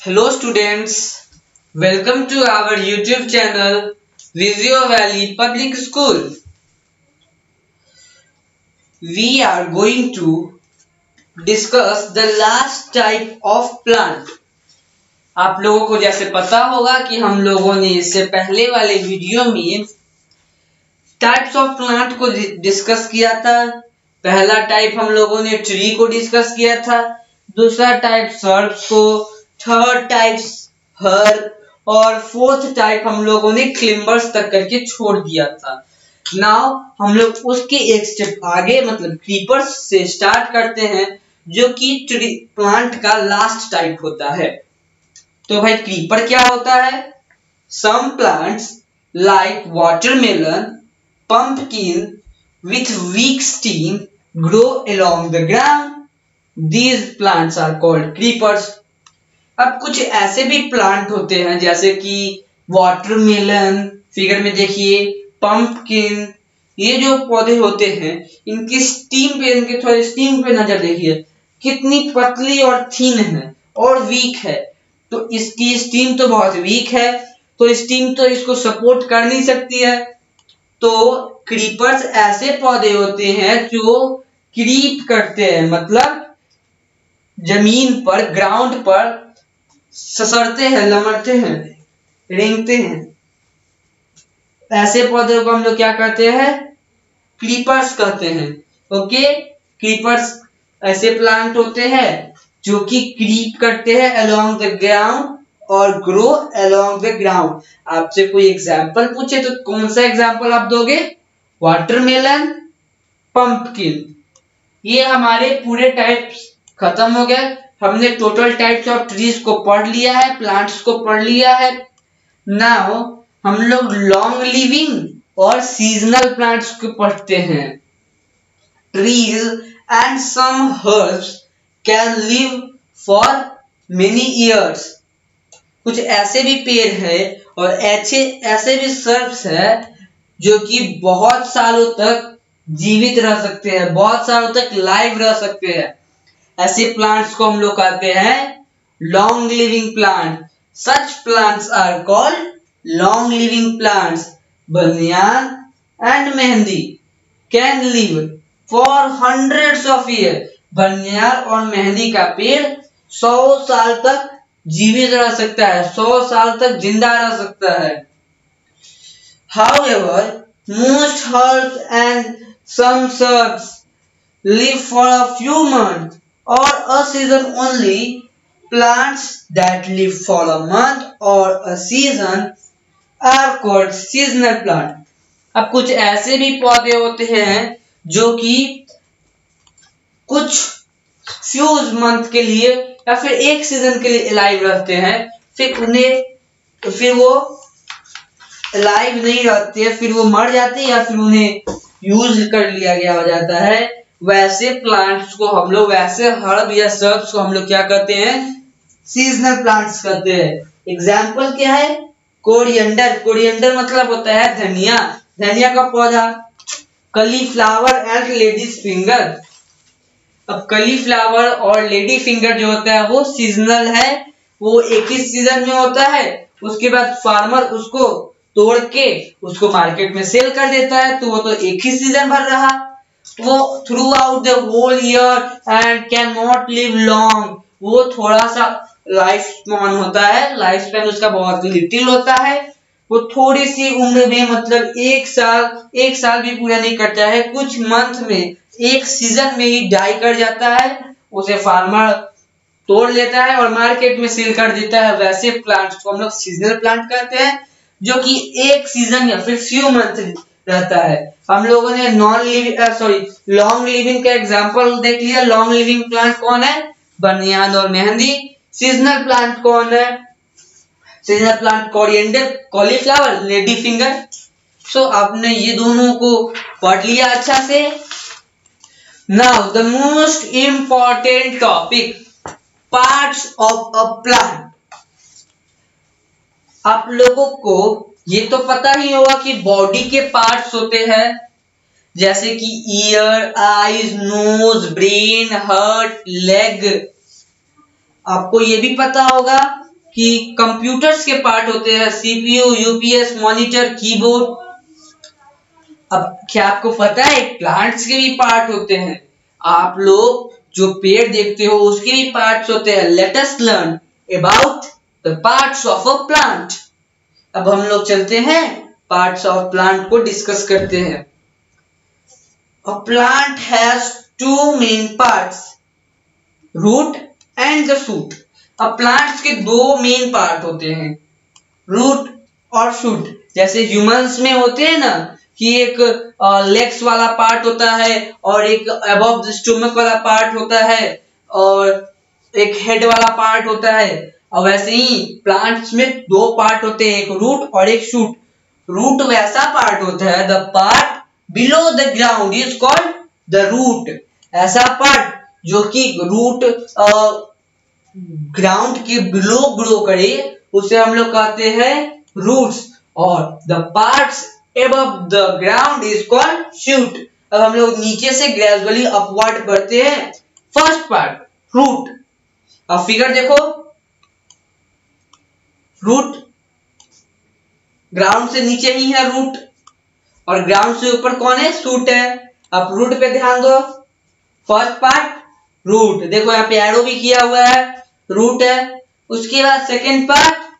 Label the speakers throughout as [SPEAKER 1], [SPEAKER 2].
[SPEAKER 1] Hello students, welcome to our YouTube channel Visio Valley Public School. We are going to discuss the last type of plant. आप लोगों को जैसे पता होगा कि हम लोगों ने इससे पहले वाले वीडियो में टाइप्स ऑफ प्लांट को डिस्कस किया था। पहला टाइप हम लोगों ने ट्री को डिस्कस किया था, दूसरा टाइप सर्ब्स को, थर्ड टाइप हर्ब और फोर्थ टाइप हम लोगों ने क्लिम्बर्स तक करके छोड़ दिया था। नाउ हम लोग उसके एक स्टेप आगे मतलब क्रीपर्स से स्टार्ट करते हैं, जो कि ट्री प्लांट का लास्ट टाइप होता है। तो भाई क्रीपर क्या होता है? Some plants like watermelon, pumpkin with weak stem grow along the ground. These plants are called creepers. अब कुछ ऐसे भी प्लांट होते हैं जैसे कि वाटरमेलन, फिगर में देखिए, पंपकिन, ये जो पौधे होते हैं इनकी स्टीम पे, इनके थोड़े स्टीम पे नजर देखिए कितनी पतली और थीन है और वीक है। तो इसकी स्टीम तो बहुत वीक है, तो स्टीम तो इसको सपोर्ट कर नहीं सकती है। तो क्रीपर्स ऐसे पौधे होते हैं जो क्रीप करते हैं, मतलब जमीन पर, ग्राउंड पर ससरते हैं, लमड़ते हैं, रेंगते हैं। ऐसे पौधे को हम लोग क्या कहते हैं? क्रीपर्स कहते हैं। ओके, क्रीपर्स ऐसे प्लांट होते हैं जो कि क्रीप करते हैं अलोंग द ग्राउंड और ग्रो अलोंग द ग्राउंड। आपसे कोई एग्जाम्पल पूछे तो कौन सा एग्जाम्पल आप दोगे? Watermelon, pumpkin. ये हमारे पूरे टाइप्स खत्म हो गए। हमने टोटल टाइप्स ऑफ ट्रीज को पढ़ लिया है, प्लांट्स को पढ़ लिया है। नाउ हम लोग लॉन्ग लिविंग और सीजनल प्लांट्स को पढ़ते हैं। Trees and some herbs can live for many years. कुछ ऐसे भी पेड़ है और ऐसे भी सर्ब्स है जो कि बहुत सालों तक जीवित रह सकते हैं, बहुत सालों तक लाइव रह सकते हैं। ऐसे प्लांट्स को हम लोग कहते हैं long living plant. Such plants are called long living plants. Banyan and mehndi can live for hundreds of year. Banyan और मेहंदी का पेड़ 100 साल तक जीवित रह सकता है, 100 साल तक जिंदा रह सकता है। However, most herbs and some shrubs live for a few months or a season only. Plants that live for a month or a season are called seasonal plant. अब कुछ ऐसे भी पौधे होते हैं जो कि कुछ फ्यू मंथ के लिए या फिर एक सीजन के लिए अलाइव रहते हैं, फिर वो अलाइव नहीं रहते हैं, फिर वो मर जाते हैं या फिर उन्हें यूज कर लिया गया हो जाता है। वैसे प्लांट्स को हम लोग, वैसे हर्ब या सर्ब्स को हम लोग क्या कहते हैं? सीजनल प्लांट्स कहते हैं। एग्जाम्पल क्या है? कोरिएंडर। कोरिएंडर मतलब होता है धनिया, धनिया का पौधा। Cauliflower and ladies finger. अब कलीफ्लावर और लेडी फिंगर जो होता है वो सीजनल है, वो एक ही सीजन में होता है। उसके बाद फार्मर उसको तोड़ के उसको मार्केट में सेल कर देता है, तो वो तो एक ही सीजन भर रहा। वो throughout the whole year and can not live long. वो थोड़ा सा लाइफ स्पैन होता है, लाइफ स्पैन उसका बहुत लिटिल होता है। वो थोड़ी सी उम्र में, मतलब एक साल भी पूरा नहीं करता है, कुछ मंथ में, एक सीजन में ही डाई कर जाता है। उसे फार्मर तोड़ लेता है और मार्केट में सेल कर देता है। वैसे प्लांट्स को हम लोग सीजनल प्लांट कहते हैं, जो कि एक सीजन या फिर फ्यू मंथ रहता है। हम लोगों ने लॉन्ग लिविंग का एग्जांपल देख लिया। लॉन्ग लिविंग प्लांट कौन है? बनियान और मेहंदी। सीजनल प्लांट कौन है? Seasonal plant coriander, cauliflower, lady finger. So आपने ये दोनों को पढ़ लिया अच्छा से। Now the most important topic, parts of a plant. आप लोगों को ये तो पता ही होगा कि बॉडी के पार्ट्स होते हैं, जैसे कि ear, eyes, nose, brain, heart, leg. आपको ये भी पता होगा कि कंप्यूटर्स के पार्ट होते हैं सीपीयू, यूपीएस, मॉनिटर, कीबोर्ड। अब क्या आपको पता है प्लांट्स के भी पार्ट होते हैं? आप लोग जो पेड़ देखते हो उसके भी पार्ट्स होते हैं। Let us learn about the parts of a plant. अब हम लोग चलते हैं पार्ट्स ऑफ प्लांट को डिस्कस करते हैं। A plant has two main parts, root and the shoot. अब प्लांट्स के दो मेन पार्ट होते हैं, रूट और शूट। जैसे ह्यूमंस में होते हैं ना कि एक लेग्स वाला पार्ट होता है और एक अबव द स्टोमक वाला पार्ट होता है और एक हेड वाला पार्ट होता है। और वैसे ही प्लांट्स में दो पार्ट होते हैं, एक रूट और एक शूट। रूट वैसा पार्ट होता है, the part below the ground is called the root. ऐसा पार्ट जो कि रूट ग्राउंड के बिलो ग्रो करे उसे हम लोग कहते हैं रूट्स, और the parts above the ground is called shoot। अब हम लोग नीचे से ग्रेजुअली अपवर्ड बढ़ते हैं। First part root. अब फिगर देखो, रूट ग्राउंड से नीचे ही है रूट और ग्राउंड से ऊपर कौन है? शूट है। अब रूट पे ध्यान दो, फर्स्ट पार्ट रूट, देखो यहाँ पे एरो भी किया हुआ है, रूट है। उसके बाद सेकेंड पार्ट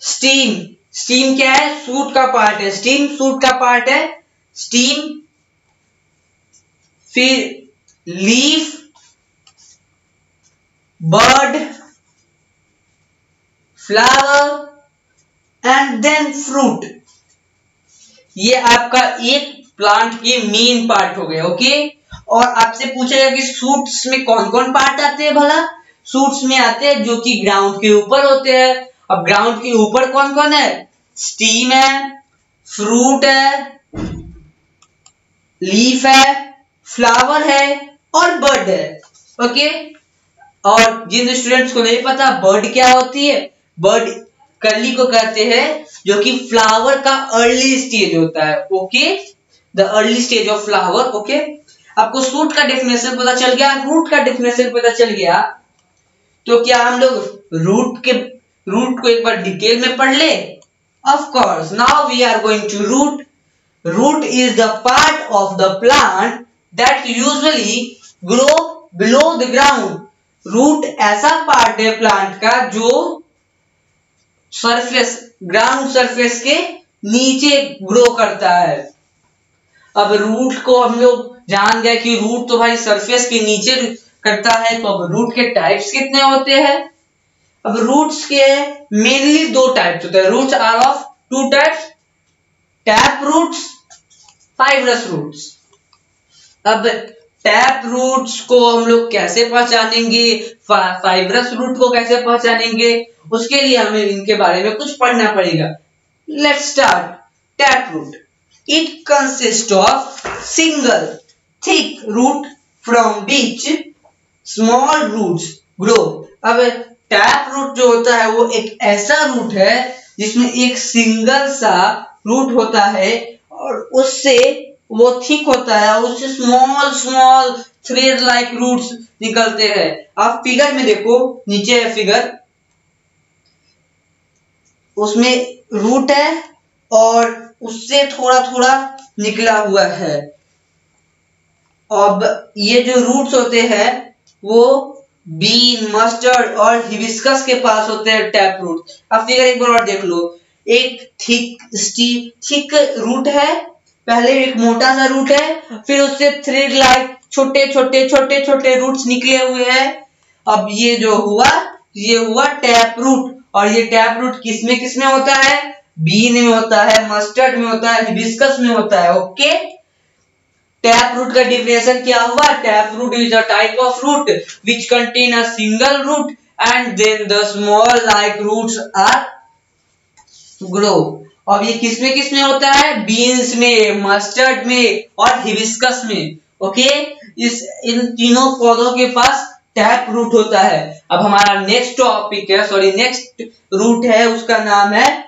[SPEAKER 1] स्टीम। स्टीम क्या है? सूट का पार्ट है, स्टीम सूट का पार्ट है, स्टीम। फिर leaf, bud, flower and then fruit. ये आपका एक प्लांट के मेन पार्ट हो गए, ओके। और आपसे पूछेगा कि सूट्स में कौन कौन पार्ट आते हैं भला? सूट्स में आते हैं जो कि ग्राउंड के ऊपर होते हैं। अब ग्राउंड के ऊपर कौन कौन है? स्टीम है, फ्रूट है, लीफ है, फ्लावर है और बर्ड है, ओके। और जिन स्टूडेंट्स को नहीं पता बर्ड क्या होती है, बर्ड कली को कहते हैं जो कि फ्लावर का अर्ली स्टेज होता है, okay, the early stage of flower, okay. आपको सूट का डेफिनेशन पता चल गया, रूट का डेफिनेशन पता चल गया, तो क्या हम लोग रूट को एक बार डिटेल में पढ़ ले? Of course, now we are going to root. Root is the part of the plant that usually grow below the ground. Root ऐसा पार्ट है प्लांट का जो सरफेस, ग्राउंड सरफेस के नीचे ग्रो करता है। अब रूट को हम लोग जान गए कि रूट तो भाई सरफेस के नीचे करता है, तो अब रूट के टाइप्स कितने होते हैं? अब रूट्स के मेनली दो टाइप्स होते हैं। Roots are of two types, tap roots, fibrous roots. अब टैप रूट्स को हम लोग कैसे पहचानेंगे, फाइब्रस रूट को कैसे पहचानेंगे, उसके लिए हमें इनके बारे में कुछ पढ़ना पड़ेगा। Let's start. Tap root, it consist of single thick root from which small roots grow. अब टैप रूट जो होता है वो एक ऐसा रूट है जिसमें एक सिंगल सा रूट होता है और उससे वो थिक होता है और उससे small small thread like roots निकलते हैं। आप फिगर में देखो, नीचे है फिगर, उसमें रूट है और उससे थोड़ा थोड़ा निकला हुआ है। अब ये जो रूट्स होते हैं वो बीन, मस्टर्ड और हिबिस्कस के पास होते हैं टैप रूट। अब फिगर एक बार और देख लो, एक थिक रूट है, पहले एक मोटा सा रूट है, फिर उससे थ्रेड लाइक छोटे छोटे छोटे छोटे रूट्स निकले हुए हैं। अब ये जो हुआ, ये हुआ टैप रूट। और ये टैप रूट किसमें होता है? बीन में होता है, मस्टर्ड में होता है, हिबिस्कस में होता है, ओके। टैप रूट का डिफिनेशन क्या हुआ? Tap root is a type of root which contain a single root and then the small like roots are grow. अब ये किसमें होता है? बीन्स में, मस्टर्ड में और हिबिस्कस में, ओके। इन तीनों पौधों के पास टैप रूट होता है। अब हमारा नेक्स्ट टॉपिक है, नेक्स्ट रूट है, उसका नाम है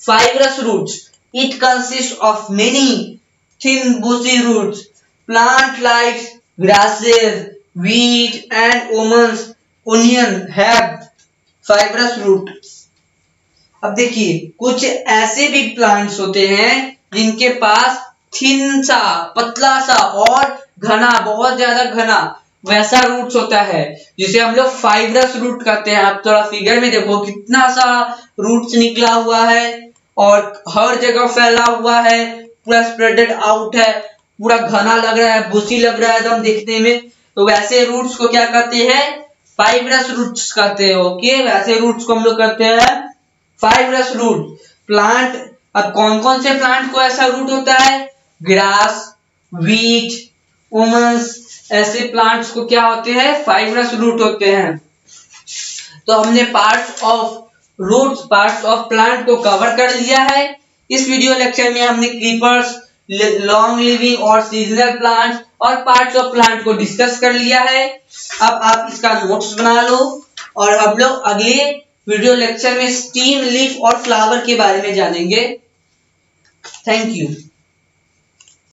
[SPEAKER 1] fibrous roots. It consist of many thin bushy roots. Plant likes grasses, wheat and almonds onion have fibrous root. अब देखिए कुछ ऐसे भी प्लांट्स होते हैं जिनके पास थिन सा, पतला सा और घना, बहुत ज्यादा घना वैसा रूट्स होता है जिसे हम लोग फाइब्रस रूट कहते हैं। आप थोड़ा फिगर में देखो कितना सा रूट्स निकला हुआ है और हर जगह फैला हुआ है, पूरा स्प्रेडेड आउट है, पूरा घना लग रहा है, बुशी लग रहा है एकदम देखने में। तो वैसे रूट्स को क्या कहते हैं? फाइब्रस रूट्स कहते हैं। ओके, वैसे रूट्स को हम लोग कहते हैं फाइब्रस रूट। प्लांट, अब कौन कौन से प्लांट को ऐसा रूट होता है? ग्रास, वीट, ओमस, ऐसे प्लांट्स को क्या होते हैं? फाइब्रस रूट होते हैं। तो हमने parts of roots, parts of plant को कवर कर लिया है। इस वीडियो लेक्चर में हमने क्रीपर्स, लॉन्ग लिविंग और सीजनल प्लांट्स और पार्ट्स ऑफ प्लांट को डिस्कस कर लिया है। अब आप इसका नोट्स बना लो और हम लोग अगले वीडियो लेक्चर में स्टीम, लीफ और फ्लावर के बारे में जानेंगे। Thank you.